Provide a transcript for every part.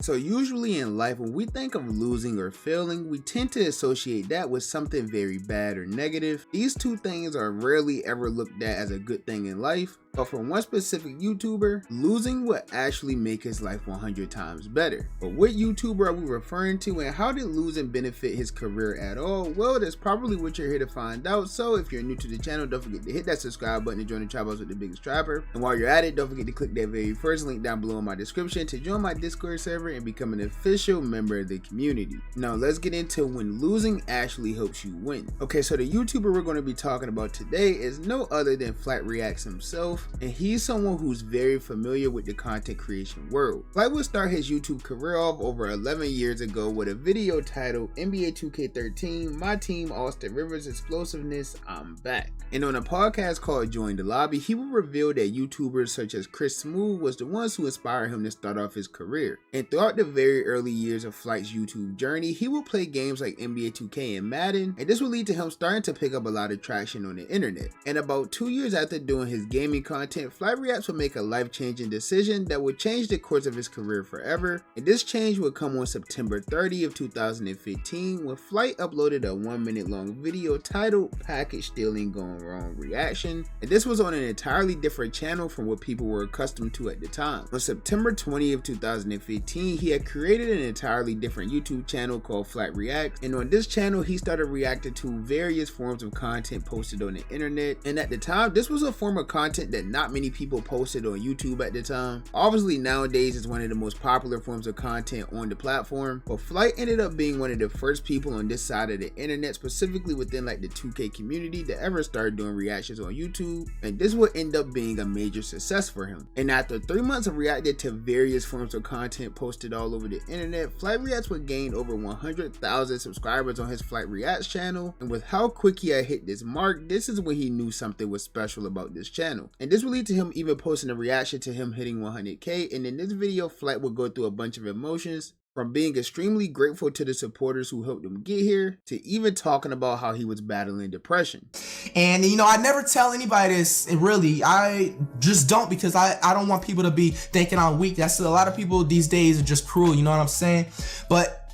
So usually in life, when we think of losing or failing, we tend to associate that with something very bad or negative. These two things are rarely ever looked at as a good thing in life. But for one specific YouTuber, losing would actually make his life 100 times better. But what YouTuber are we referring to, and how did losing benefit his career at all? Well, that's probably what you're here to find out. So if you're new to the channel, don't forget to hit that subscribe button to join the Tribe House with the biggest trapper. And while you're at it, don't forget to click that very first link down below in my description to join my Discord server and become an official member of the community. Now let's get into when losing actually helps you win. Okay, so the YouTuber we're going to be talking about today is no other than Flight Reacts himself. And he's someone who's very familiar with the content creation world. Flight would start his YouTube career off over 11 years ago with a video titled NBA 2K13, My Team Austin Rivers Explosiveness, I'm Back. And on a podcast called Join the Lobby, he would reveal that YouTubers such as Chris Smooth was the ones who inspired him to start off his career. And throughout the very early years of Flight's YouTube journey, he would play games like NBA 2K and Madden, and this would lead to him starting to pick up a lot of traction on the internet. And about 2 years after doing his gaming content, Flight Reacts would make a life-changing decision that would change the course of his career forever, and this change would come on September 30th, 2015 when Flight uploaded a 1-minute long video titled Package Stealing Gone Wrong Reaction, and this was on an entirely different channel from what people were accustomed to at the time. On September 20th, 2015, he had created an entirely different YouTube channel called Flight Reacts, and on this channel he started reacting to various forms of content posted on the internet, and at the time this was a form of content that not many people posted on YouTube at the time. Obviously nowadays it's one of the most popular forms of content on the platform, but Flight ended up being one of the first people on this side of the internet, specifically within like the 2K community, that ever started doing reactions on YouTube, and this would end up being a major success for him. And after 3 months of reacting to various forms of content posted all over the internet, Flight Reacts would gain over 100,000 subscribers on his Flight Reacts channel, and with how quick he had hit this mark, this is when he knew something was special about this channel. And this would lead to him even posting a reaction to him hitting 100k, and in this video Flight would go through a bunch of emotions, from being extremely grateful to the supporters who helped him get here, to even talking about how he was battling depression. And you know, I never tell anybody this, and really I just don't, because I don't want people to be thinking I'm weak. That's a lot of people these days are just cruel, you know what I'm saying? But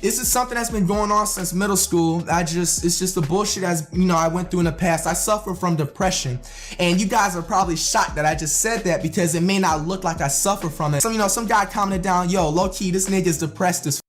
this is something that's been going on since middle school. It's just the bullshit as, you know, I went through in the past. I suffer from depression, and you guys are probably shocked that I just said that, because it may not look like I suffer from it. Some guy commented down, yo, low key, this nigga's depressed as f.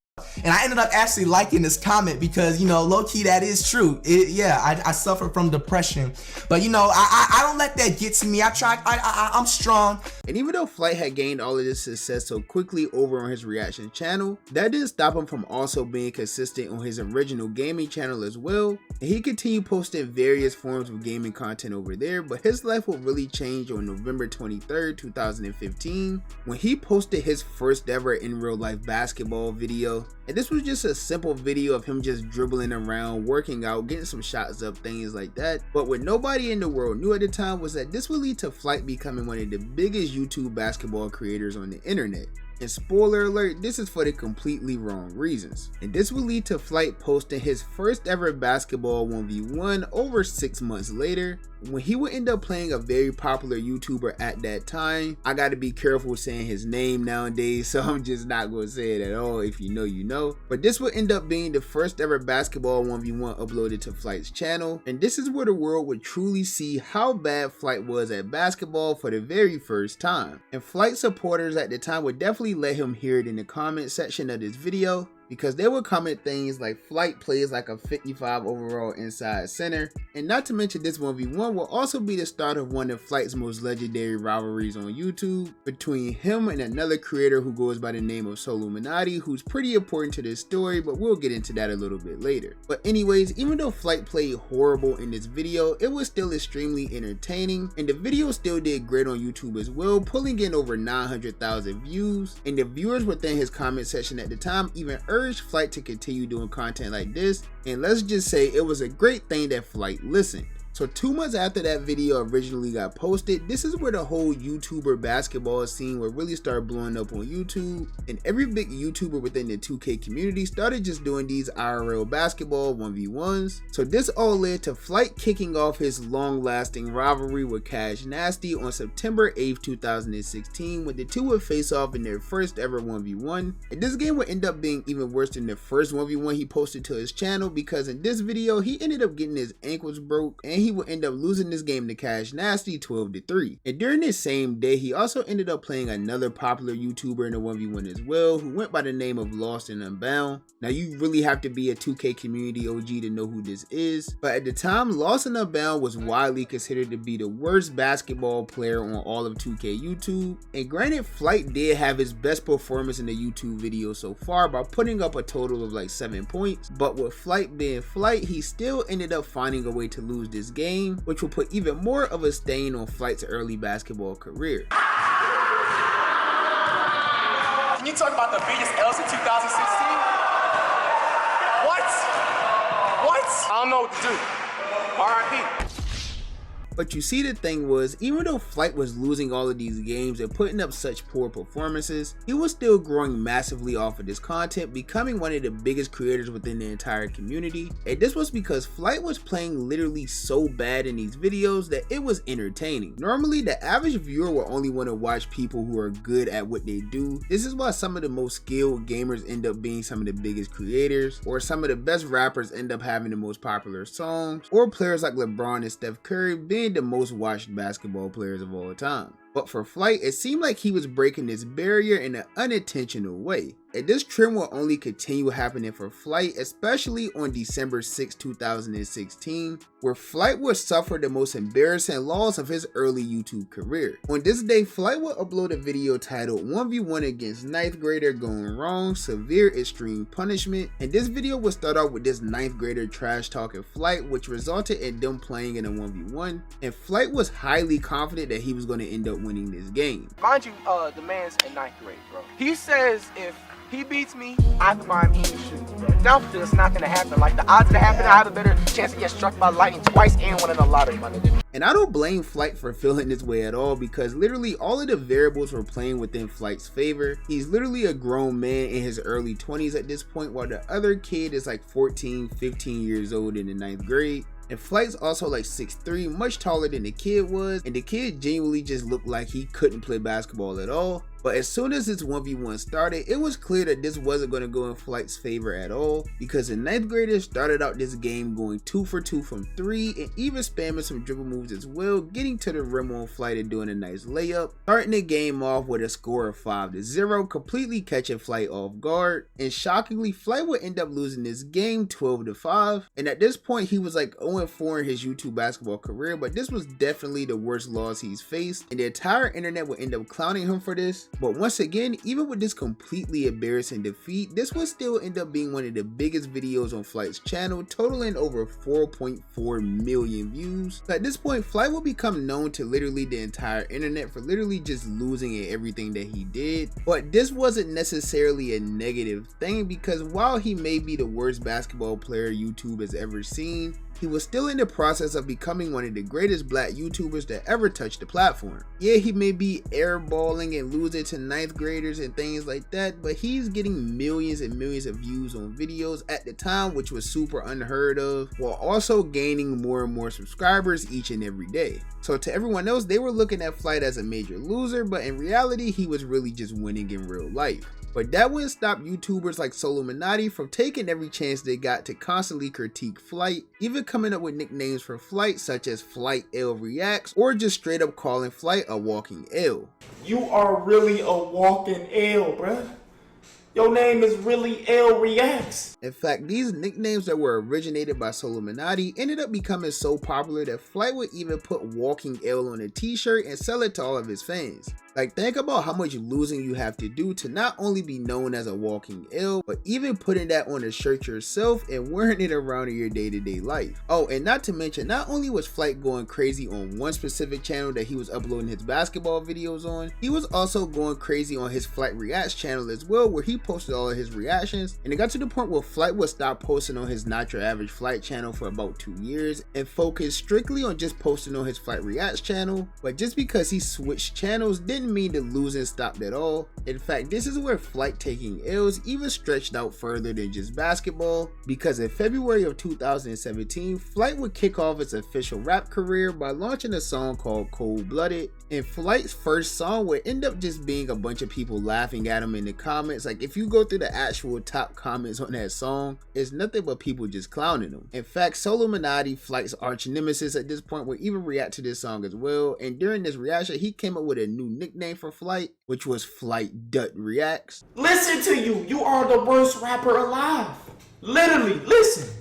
And I ended up actually liking this comment because, you know, low-key, that is true. I suffer from depression. But, you know, I don't let that get to me. I'm strong. And even though Flight had gained all of this success so quickly over on his reaction channel, that didn't stop him from also being consistent on his original gaming channel as well. And he continued posting various forms of gaming content over there, but his life would really change on November 23rd, 2015, when he posted his first ever in real life basketball video. And this was just a simple video of him just dribbling around, working out, getting some shots up, things like that. But what nobody in the world knew at the time was that this would lead to Flight becoming one of the biggest YouTube basketball creators on the internet. And spoiler alert, this is for the completely wrong reasons. And this will lead to Flight posting his first ever basketball 1v1 over 6 months later, when he would end up playing a very popular YouTuber at that time. I gotta be careful saying his name nowadays, so I'm just not gonna say it at all. If you know, you know. But this would end up being the first ever basketball 1v1 uploaded to Flight's channel, and this is where the world would truly see how bad Flight was at basketball for the very first time. And Flight supporters at the time would definitely let him hear it in the comment section of this video, because they would comment things like Flight plays like a 55 overall inside center. And not to mention, this 1v1 will also be the start of one of Flight's most legendary rivalries on YouTube between him and another creator who goes by the name of Soluminati, who's pretty important to this story, but we'll get into that a little bit later. But anyways, even though Flight played horrible in this video, it was still extremely entertaining, and the video still did great on YouTube as well, pulling in over 900,000 views, and the viewers within his comment section at the time even urged Flight to continue doing content like this, and let's just say it was a great thing that Flight listened. So 2 months after that video originally got posted, this is where the whole YouTuber basketball scene would really start blowing up on YouTube, and every big YouTuber within the 2K community started just doing these IRL basketball 1v1s. So this all led to Flight kicking off his long-lasting rivalry with Cash Nasty on September 8th, 2016, when the two would face off in their first ever 1v1, and this game would end up being even worse than the first 1v1 he posted to his channel, because in this video he ended up getting his ankles broke and he would end up losing this game to Cash Nasty 12-3. And during this same day, he also ended up playing another popular YouTuber in a 1v1 as well, who went by the name of Lost and Unbound. Now you really have to be a 2K community OG to know who this is, but at the time Lost and Unbound was widely considered to be the worst basketball player on all of 2K YouTube. And granted, Flight did have his best performance in the YouTube video so far by putting up a total of like 7 points, but with Flight being Flight, he still ended up finding a way to lose this game, which will put even more of a stain on Flight's early basketball career. Can you talk about the biggest L's in 2016? What? I don't know what to do. R.I.P. But you see, the thing was, even though Flight was losing all of these games and putting up such poor performances, he was still growing massively off of this content, becoming one of the biggest creators within the entire community. And this was because Flight was playing literally so bad in these videos that it was entertaining. Normally, the average viewer will only want to watch people who are good at what they do. This is why some of the most skilled gamers end up being some of the biggest creators, or some of the best rappers end up having the most popular songs, or players like LeBron and Steph Curry being the most watched basketball players of all time. But for Flight, it seemed like he was breaking this barrier in an unintentional way. And this trend will only continue happening for Flight, especially on December 6, 2016, where Flight would suffer the most embarrassing loss of his early YouTube career. On this day, Flight would upload a video titled 1v1 against 9th grader going wrong, severe extreme punishment, and this video would start off with this 9th grader trash talking Flight, which resulted in them playing in a 1v1, and Flight was highly confident that he was going to end up winning this game. Mind you, the man's in 9th grade, bro. He says if he beats me, I can buy him English shoes, bro. Now it's not gonna happen. Like, the odds of it happening, I have a better chance to get struck by lightning twice and winning the lottery, my nigga. And I don't blame Flight for feeling this way at all, because literally all of the variables were playing within Flight's favor. He's literally a grown man in his early 20s at this point, while the other kid is like 14, 15 years old in the 9th grade. And Flight's also like 6'3", much taller than the kid was, and the kid genuinely just looked like he couldn't play basketball at all. But as soon as this 1v1 started, it was clear that this wasn't going to go in Flight's favor at all, because the 9th graders started out this game going 2 for 2 from 3 and even spamming some dribble moves as well, getting to the rim on Flight and doing a nice layup, starting the game off with a score of 5-0, completely catching Flight off guard. And shockingly, Flight would end up losing this game 12-5, and at this point he was like 0-4 in his YouTube basketball career, but this was definitely the worst loss he's faced, and the entire internet would end up clowning him for this. But once again, even with this completely embarrassing defeat, this would still end up being one of the biggest videos on Flight's channel, totaling over 4.4 million views. So at this point, Flight will become known to literally the entire internet for literally just losing at everything that he did. But this wasn't necessarily a negative thing, because while he may be the worst basketball player YouTube has ever seen, he was still in the process of becoming one of the greatest black YouTubers that ever touched the platform. Yeah, he may be airballing and losing to 9th graders and things like that, but he's getting millions and millions of views on videos at the time, which was super unheard of, while also gaining more and more subscribers each and every day. So to everyone else, they were looking at Flight as a major loser, but in reality, he was really just winning in real life. But that wouldn't stop YouTubers like Solominati from taking every chance they got to constantly critique Flight, even coming up with nicknames for Flight such as Flight L Reacts, or just straight up calling Flight a walking L. You are really a walking L, bruh. Your name is really L Reacts. In fact, these nicknames that were originated by Solominati ended up becoming so popular that Flight would even put Walking L on a t-shirt and sell it to all of his fans. Like, think about how much losing you have to do to not only be known as a walking ill, but even putting that on a shirt yourself and wearing it around in your day-to-day life. Oh, and not to mention, not only was Flight going crazy on one specific channel that he was uploading his basketball videos on, he was also going crazy on his Flight Reacts channel as well, where he posted all of his reactions, and it got to the point where Flight would stop posting on his Not Your Average Flight channel for about 2 years and focus strictly on just posting on his Flight Reacts channel. But just because he switched channels didn't mean the losing stopped at all. In fact, this is where Flight taking L's even stretched out further than just basketball, because in February of 2017, Flight would kick off his official rap career by launching a song called Cold Blooded, and Flight's first song would end up just being a bunch of people laughing at him in the comments. Like, if you go through the actual top comments on that song, it's nothing but people just clowning him. In fact, Solo Minotti, Flight's arch nemesis at this point, would even react to this song as well, and during this reaction, he came up with a new nickname for Flight, which was Flight Dut Reacts. Listen to you. You are the worst rapper alive. Literally, listen.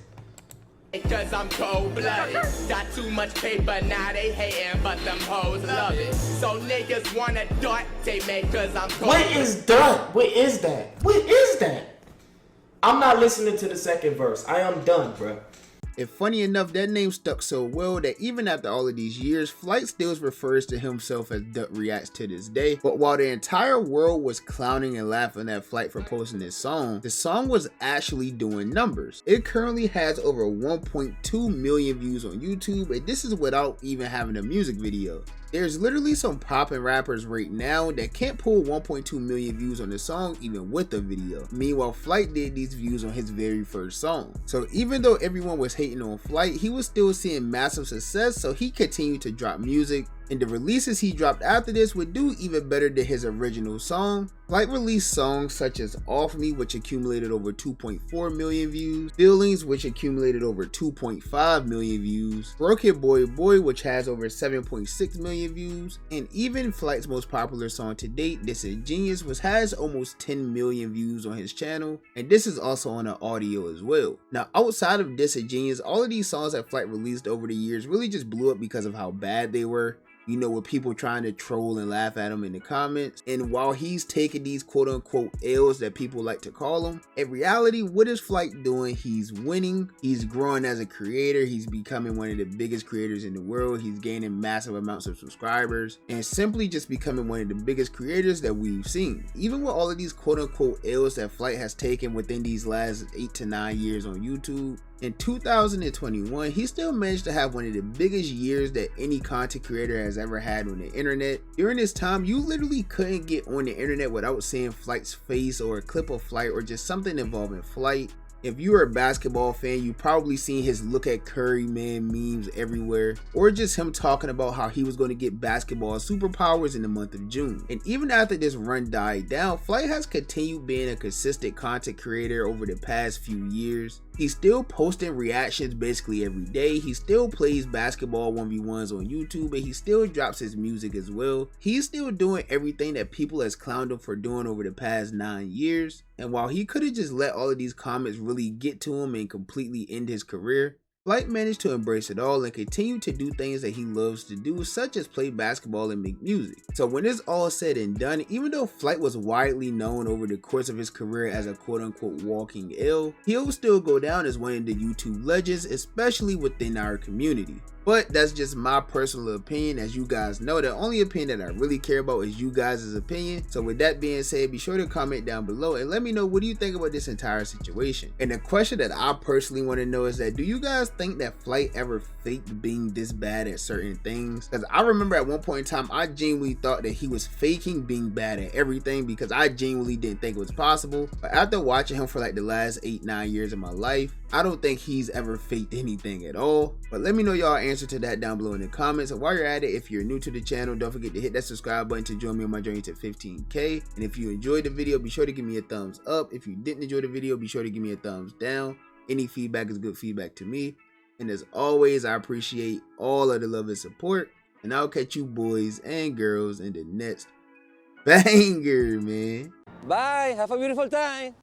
Cause I'm cold-blooded, got too much paper, now they hating, but them hoes love it. So niggas wanna dart, they make cause I'm cold. What is done? What is that? What is that? I'm not listening to the second verse. I am done, bro. And funny enough, that name stuck so well that even after all of these years, Flight still refers to himself as Dut Reacts to this day. But while the entire world was clowning and laughing at Flight for posting this song, the song was actually doing numbers. It currently has over 1.2 million views on YouTube, and this is without even having a music video. There's literally some poppin' rappers right now that can't pull 1.2 million views on the song even with the video. Meanwhile, Flight did these views on his very first song. So even though everyone was hating on Flight, he was still seeing massive success, so he continued to drop music, and the releases he dropped after this would do even better than his original song. Flight released songs such as Off Me, which accumulated over 2.4 million views, Feelings, which accumulated over 2.5 million views, Broke It Boy Boy, which has over 7.6 million views, and even Flight's most popular song to date, This Is Genius, which has almost 10 million views on his channel, and this is also on an audio as well. Now, outside of This Is Genius, all of these songs that Flight released over the years really just blew up because of how bad they were. You know, with people trying to troll and laugh at him in the comments. And while he's taking these quote-unquote L's that people like to call them, in reality, what is Flight doing? He's winning. He's growing as a creator. He's becoming one of the biggest creators in the world. He's gaining massive amounts of subscribers and simply just becoming one of the biggest creators that we've seen. Even with all of these quote-unquote L's that Flight has taken within these last 8 to 9 years on YouTube, in 2021, he still managed to have one of the biggest years that any content creator has ever had on the internet. During this time, you literally couldn't get on the internet without seeing Flight's face or a clip of Flight or just something involving Flight. If you are a basketball fan, you probably seen his Look at Curry man memes everywhere, or just him talking about how he was going to get basketball superpowers in the month of June. And even after this run died down, Flight has continued being a consistent content creator over the past few years. He's still posting reactions basically every day. He still plays basketball 1v1s on YouTube, and he still drops his music as well. He's still doing everything that people has clowned him for doing over the past 9 years. And while he could have just let all of these comments really get to him and completely end his career, Flight managed to embrace it all and continue to do things that he loves to do, such as play basketball and make music. So when it's all said and done, even though Flight was widely known over the course of his career as a quote-unquote walking ill, he'll still go down as one of the YouTube legends, especially within our community. But that's just my personal opinion. As you guys know, the only opinion that I really care about is you guys' opinion. So with that being said, be sure to comment down below and let me know, what do you think about this entire situation? And the question that I personally want to know is that, do you guys think that Flight ever faked being this bad at certain things? Because I remember at one point in time, I genuinely thought that he was faking being bad at everything, because I genuinely didn't think it was possible. But after watching him for like the last 8-9 years of my life, I don't think he's ever faked anything at all. But let me know y'all answer to that down below in the comments. And while you're at it, if you're new to the channel, don't forget to hit that subscribe button to join me on my journey to 15K. And if you enjoyed the video, be sure to give me a thumbs up. If you didn't enjoy the video, be sure to give me a thumbs down. Any feedback is good feedback to me. And as always, I appreciate all of the love and support. And I'll catch you boys and girls in the next banger, man. Bye. Have a beautiful time.